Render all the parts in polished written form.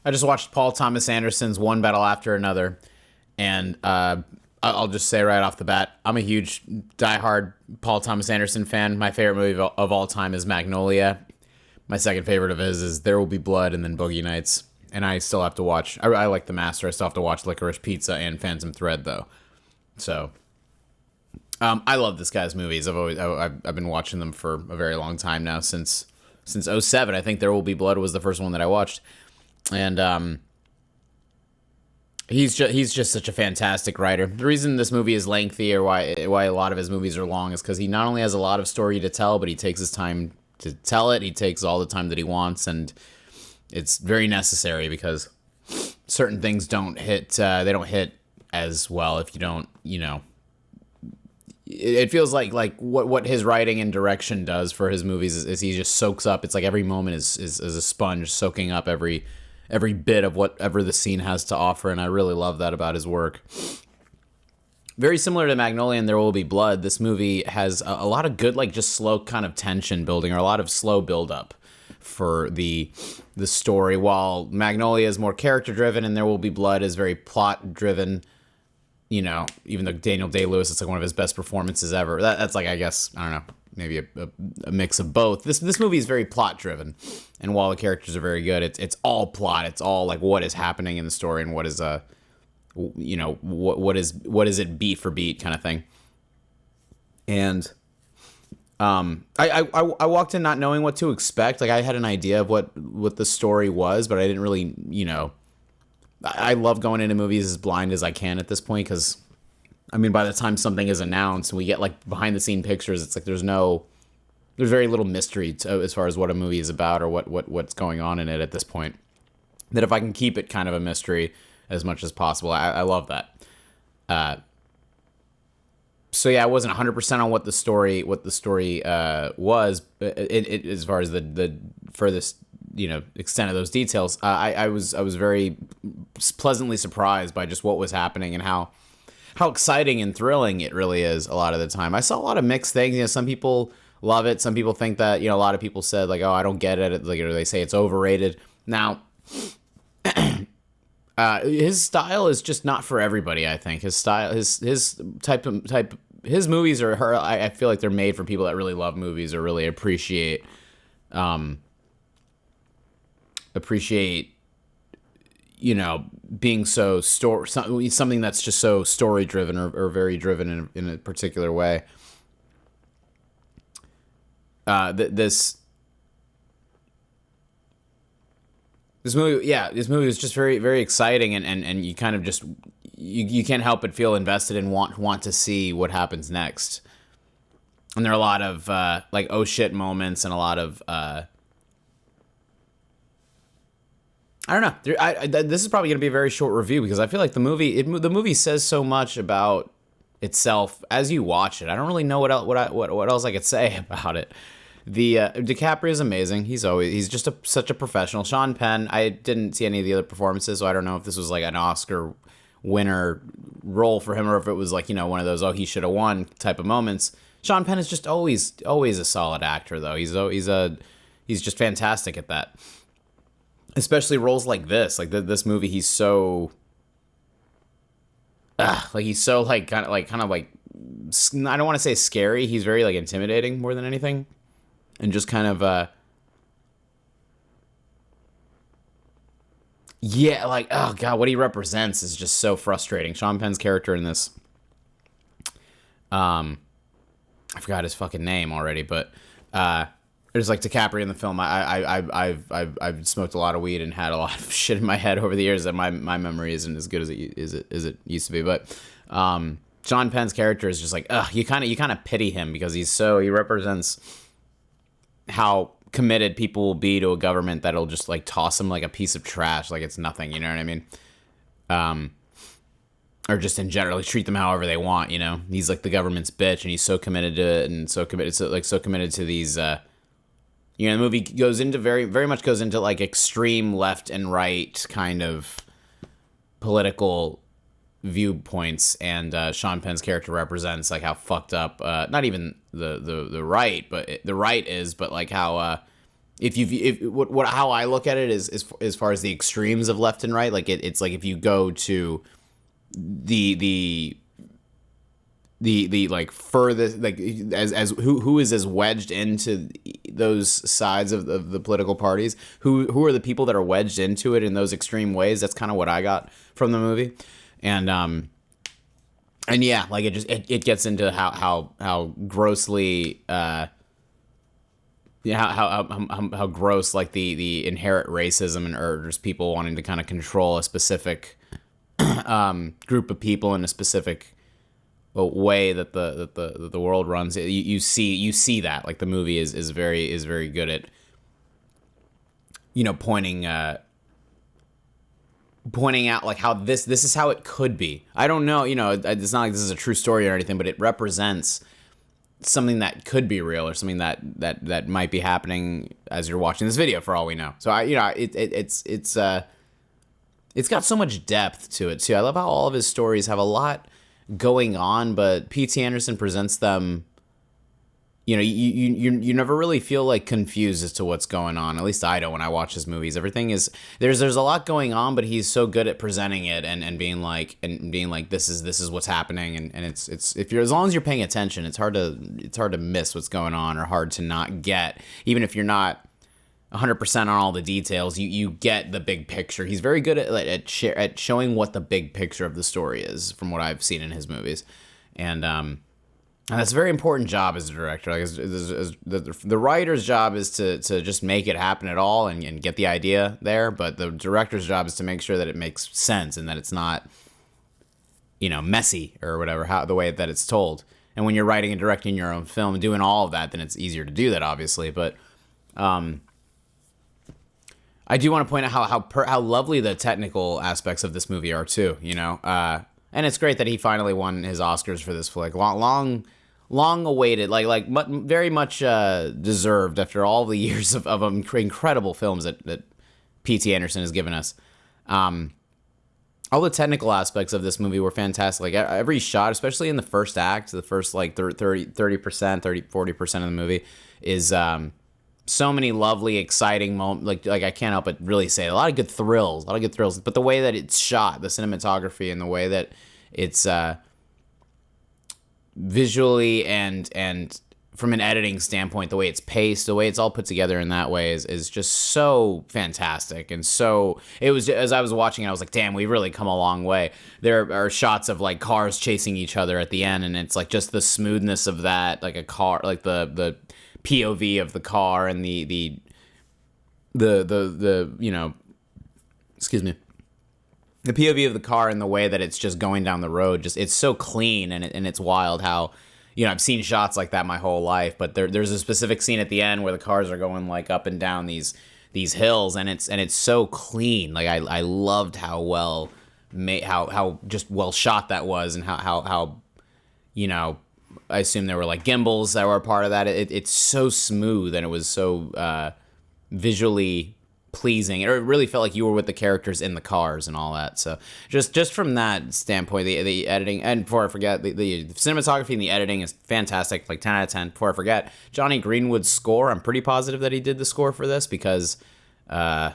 I just watched Paul Thomas Anderson's One Battle After Another, and I'll just say right off the bat, I'm a huge diehard Paul Thomas Anderson fan. My favorite movie of all time is Magnolia. My second favorite of his is There Will Be Blood and then Boogie Nights. And I still have to watch. I like The Master. I still have to watch Licorice Pizza and Phantom Thread though. So I love this guy's movies. I've been watching them for a very long time now since '07. I think There Will Be Blood was the first one that I watched, and he's just such a fantastic writer. The reason this movie is lengthy, or why a lot of his movies are long, is because he not only has a lot of story to tell, but he takes his time to tell it. He takes all the time that he wants, and it's very necessary because certain things don't hit. They don't hit as well if you don't, it feels like what his writing and direction does for his movies is he just soaks up. It's like every moment is a sponge soaking up every bit of whatever the scene has to offer, and I really love that about his work. Very similar to Magnolia and There Will Be Blood, this movie has a lot of good, like, just slow kind of tension building, or a lot of slow build up for the story, while Magnolia is more character driven and There Will Be Blood is very plot driven. Even though Daniel Day-Lewis, it's like one of his best performances ever. That's like, I guess, I don't know, maybe a mix of both. This movie is very plot driven, and while the characters are very good, it's all plot. It's all like what is happening in the story and what is what is it beat for beat kind of thing. And I walked in not knowing what to expect. Like, I had an idea of what the story was, but I didn't really, I love going into movies as blind as I can at this point, because, I mean, by the time something is announced and we get, like, behind-the-scene pictures, it's like there's very little mystery as far as what a movie is about or what's going on in it at this point. That if I can keep it kind of a mystery as much as possible, I love that. So yeah, I wasn't 100% on what the story was, as far as the furthest extent of those details. I was very pleasantly surprised by just what was happening and how exciting and thrilling it really is a lot of the time. I saw a lot of mixed things. Some people love it. Some people think that, a lot of people said, like, oh, I don't get it. Like, or they say it's overrated. Now, his style is just not for everybody. I think his style, his type, his movies are I feel like they're made for people that really love movies or really appreciate being so something that's just so story driven or very driven in a particular way. This movie was just very, very exciting, and you kind of just you can't help but feel invested and want to see what happens next. And there are a lot of like oh shit moments and a lot of I don't know. This is probably going to be a very short review because I feel like the movie says so much about itself as you watch it. I don't really know what else I could say about it. The DiCaprio is amazing. He's just such a professional. Sean Penn, I didn't see any of the other performances, so I don't know if this was like an Oscar winner role for him or if it was like, one of those, oh, he should have won type of moments. Sean Penn is just always a solid actor though. He's just fantastic at that. Especially roles like this, like this movie, he's so he's so like kind of like I don't want to say scary. He's very like intimidating more than anything, and just kind of like, oh god, what he represents is just so frustrating. Sean Penn's character in this, I forgot his fucking name already, but there's like DiCaprio in the film. I've smoked a lot of weed and had a lot of shit in my head over the years that my memory isn't as good as it used to be. But Sean Penn's character is just like, you kind of pity him because he represents how committed people will be to a government that'll just like toss him like a piece of trash, like it's nothing. You know what I mean? Or just in general, treat them however they want. He's like the government's bitch, and he's so committed to it, and so committed to these. The movie goes into very, very much goes into like extreme left and right kind of political viewpoints, and Sean Penn's character represents like how fucked up, not even the right, but the right is, but like how what how I look at it is as far as the extremes of left and right, like it's like if you go to the the like furthest, like as who is as wedged into those sides of the political parties, who are the people that are wedged into it in those extreme ways. That's kind of what I got from the movie. And yeah, like it gets into how grossly how gross like the inherent racism and or just people wanting to kind of control a specific group of people in a specific way that the world runs. You see that, like, the movie is very good at, you know, pointing out like how this is how it could be. I don't know, you know, it's not like this is a true story or anything, but it represents something that could be real, or something that might be happening as you're watching this video, for all we know. So it's got so much depth to it too. I love how all of his stories have a lot going on, but P.T. Anderson presents them, you know, you never really feel like confused as to what's going on. At least I don't when I watch his movies. Everything is there's a lot going on, but he's so good at presenting it and being like this is what's happening, and it's if you're, as long as you're paying attention, it's hard to miss what's going on, or hard to not get, even if you're not 100% on all the details, you get the big picture. He's very good at showing what the big picture of the story is, from what I've seen in his movies, and that's a very important job as a director. Like, the writer's job is to just make it happen at all and get the idea there, but the director's job is to make sure that it makes sense and that it's not, you know, messy or whatever, the way that it's told. And when you're writing and directing your own film and doing all of that, then it's easier to do that, obviously, but I do want to point out how lovely the technical aspects of this movie are too, you know. And it's great that he finally won his Oscars for this flick. Long awaited, very much deserved after all the years of incredible films that P.T. Anderson has given us. All the technical aspects of this movie were fantastic. Like, every shot, especially in the first act, the first like 40% of the movie is so many lovely, exciting moments. Like I can't help but really say a lot of good thrills. But the way that it's shot, the cinematography, and the way that it's visually and from an editing standpoint, the way it's paced, the way it's all put together in that way is just so fantastic. And so it was, as I was watching it, I was like, damn, we've really come a long way. There are shots of like cars chasing each other at the end, and it's like just the smoothness of that, like a car, like the POV of the car and the you know, excuse me, the POV of the car and the way that it's just going down the road, just it's so clean, and it's wild how, you know, I've seen shots like that my whole life, but there's a specific scene at the end where the cars are going like up and down these hills, and it's so clean. Like I loved how well made, how just well shot that was, and how you know, I assume there were like gimbals that were a part of that. It's so smooth, and it was so visually pleasing. It really felt like you were with the characters in the cars and all that. So just from that standpoint, the editing, and before I forget, the cinematography and the editing is fantastic, like 10 out of 10. Before I forget, Johnny Greenwood's score, I'm pretty positive that he did the score for this, because you know,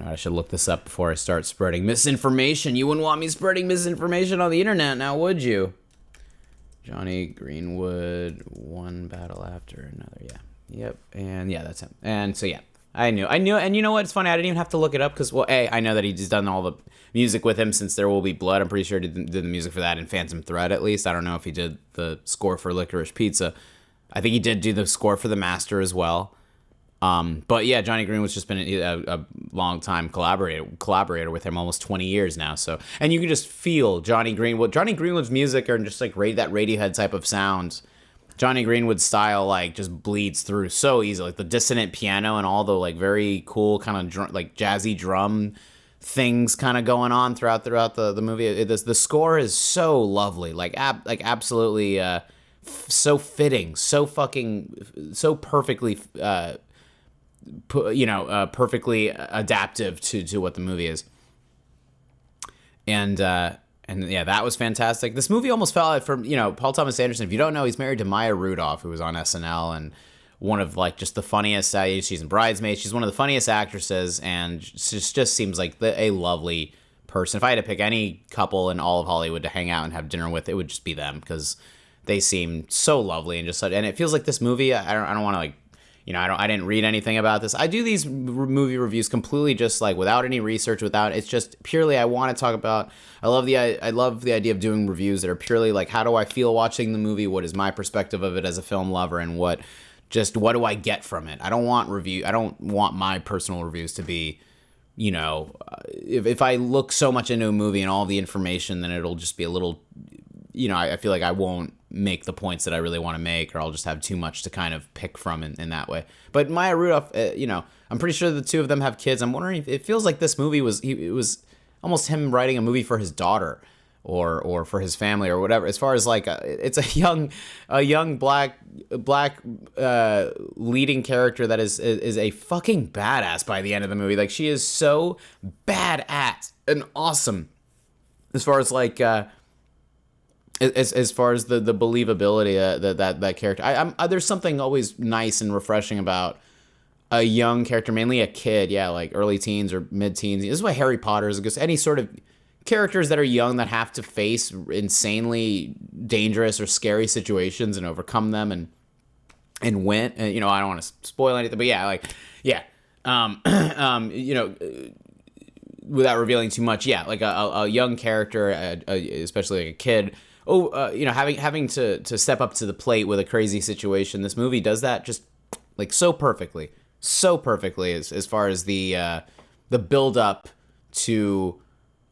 I should look this up before I start spreading misinformation. You wouldn't want me spreading misinformation on the internet, now would you? Johnny Greenwood, One Battle After Another. Yeah. Yep. And yeah, that's him. And so, yeah, I knew. And you know what? It's funny. I didn't even have to look it up because, well, I know that he's done all the music with him since There Will Be Blood. I'm pretty sure he did the music for that in Phantom Thread, at least. I don't know if he did the score for Licorice Pizza. I think he did do the score for The Master as well. But yeah, Johnny Greenwood's just been a long time collaborator with him, almost 20 years now. So, and you can just feel Johnny Greenwood's music, are just like that Radiohead type of sound. Johnny Greenwood's style like just bleeds through so easily, like the dissonant piano and all the like very cool kind of like jazzy drum things kind of going on throughout the movie. The score is so lovely, like absolutely so fitting, so perfectly. Perfectly adaptive to what the movie is, and yeah, that was fantastic. This movie almost fell out from, you know, Paul Thomas Anderson. If you don't know, he's married to Maya Rudolph, who was on SNL and one of like just the funniest. She's in Bridesmaids. She's one of the funniest actresses, and just seems like a lovely person. If I had to pick any couple in all of Hollywood to hang out and have dinner with, it would just be them, because they seem so lovely and just, and it feels like this movie. I don't want to like, I didn't read anything about this. I do these movie reviews completely just like without any research, it's just purely I want to talk about. I love the idea of doing reviews that are purely like, how do I feel watching the movie? What is my perspective of it as a film lover, and what do I get from it? I don't want my personal reviews to be, if I look so much into a movie and all the information, then it'll just be a little, I feel like I won't make the points that I really want to make, or I'll just have too much to kind of pick from in that way. But Maya Rudolph, I'm pretty sure the two of them have kids. I'm wondering if it feels like this movie it was almost him writing a movie for his daughter, or for his family, or whatever. As far as like it's a young black leading character that is a fucking badass by the end of the movie. Like, she is so badass and awesome as far as like as far as the believability that character. There's something always nice and refreshing about a young character, mainly a kid, like early teens or mid-teens. This is why Harry Potter is, because any sort of characters that are young that have to face insanely dangerous or scary situations and overcome them and win. And, I don't want to spoil anything, but without revealing too much, like a young character, especially like a kid. Having to step up to the plate with a crazy situation. This movie does that just like so perfectly as far as the build up to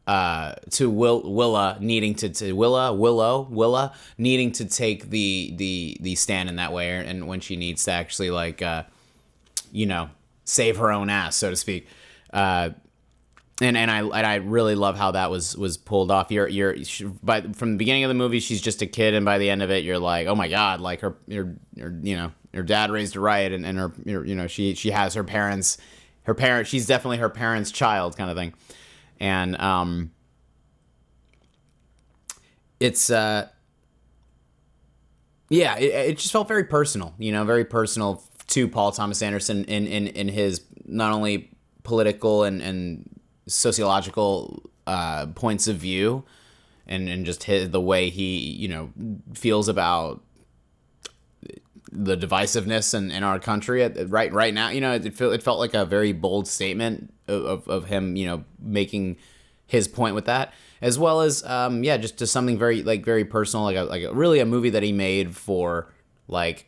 Willa needing Willa needing to take the stand in that way, and when she needs to actually like save her own ass, so to speak. And I really love how that was pulled off. From the beginning of the movie, she's just a kid, and by the end of it, you're like, oh my god, like her dad raised her right, and her she has her parents, she's definitely her parents' child, kind of thing, and it's it just felt very personal, very personal to Paul Thomas Anderson in his not only political and sociological points of view, and just the way he feels about the divisiveness in our country right now. It felt like a very bold statement of him making his point with that, as well as just something very personal, like really a movie that he made for like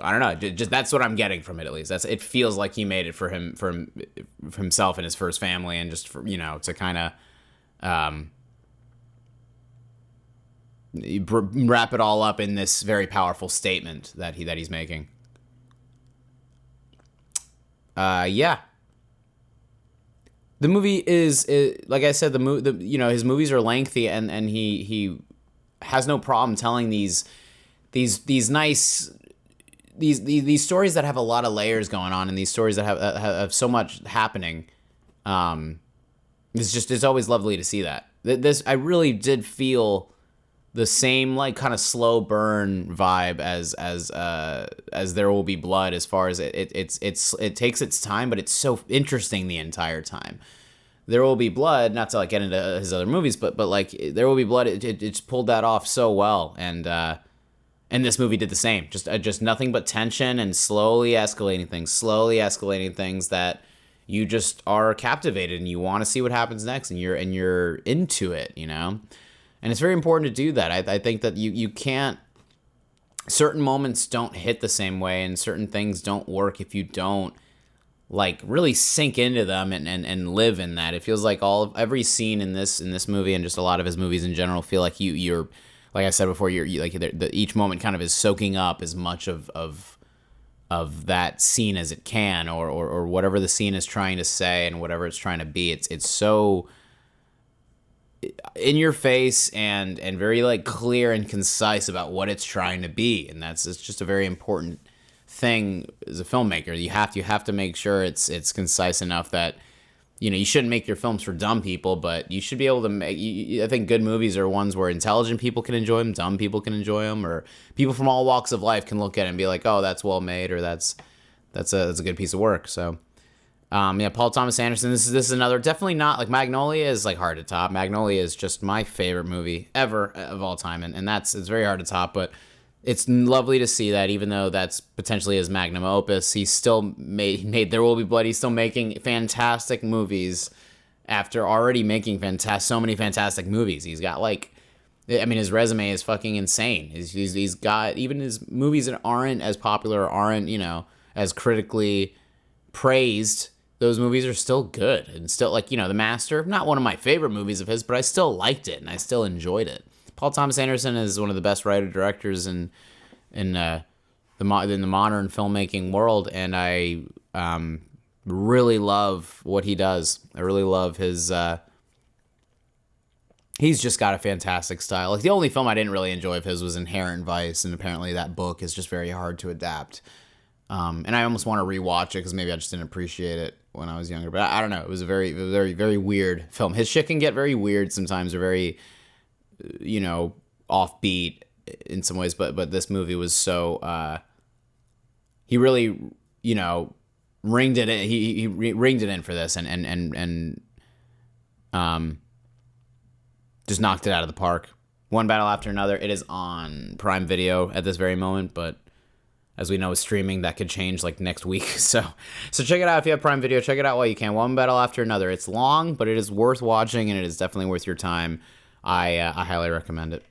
I don't know, just that's what I'm getting from it, at least. It feels like he made it for himself and his first family, and just for to kind of wrap it all up in this very powerful statement that he's making. The movie is like I said, his movies are lengthy, and he has no problem telling these nice. These stories that have a lot of layers going on, and these stories that have so much happening, it's always lovely to see that. This, I really did feel the same like kind of slow burn vibe as There Will Be Blood, as far as it takes its time, but it's so interesting the entire time. There Will Be Blood, not to like get into his other movies, but like There Will Be Blood, it's pulled that off so well, and this movie did the same. Just nothing but tension and slowly escalating things that you just are captivated, and you want to see what happens next, and you're into it, And it's very important to do that. I think that you can't. Certain moments don't hit the same way, and certain things don't work if you don't like really sink into them and live in that. It feels like every scene in this movie, and just a lot of his movies in general, feel like you're. Like I said before, each moment kind of is soaking up as much of that scene as it can, or whatever the scene is trying to say and whatever it's trying to be. It's so in your face and very like clear and concise about what it's trying to be, and it's just a very important thing as a filmmaker. You have to make sure it's concise enough that you shouldn't make your films for dumb people, but you should be able to make. I think good movies are ones where intelligent people can enjoy them, dumb people can enjoy them, or people from all walks of life can look at it and be like, "Oh, that's well made," or that's a good piece of work. So, yeah, Paul Thomas Anderson. This is another, definitely not like Magnolia is like hard to top. Magnolia is just my favorite movie ever of all time, and it's very hard to top, but. It's lovely to see that even though that's potentially his magnum opus, he's still made There Will Be Blood. He's still making fantastic movies after already making so many fantastic movies. He's got his resume is fucking insane. He's got, even his movies that aren't as popular, aren't, as critically praised, those movies are still good. And still, The Master, not one of my favorite movies of his, but I still liked it and I still enjoyed it. Paul Thomas Anderson is one of the best writer-directors in the modern filmmaking world, and I really love what he does. I really love his. He's just got a fantastic style. Like, the only film I didn't really enjoy of his was Inherent Vice, and apparently that book is just very hard to adapt. And I almost want to rewatch it because maybe I just didn't appreciate it when I was younger. But I don't know. It was a very, very, very weird film. His shit can get very weird sometimes, or very, offbeat in some ways, but this movie was so he really ringed it in. He ringed it in for this and just knocked it out of the park. One battle after another. It is on Prime Video at this very moment, but as we know, with streaming, that could change like next week. So check it out if you have Prime Video. Check it out while you can. One battle after another. It's long, but it is worth watching, and it is definitely worth your time. I highly recommend it.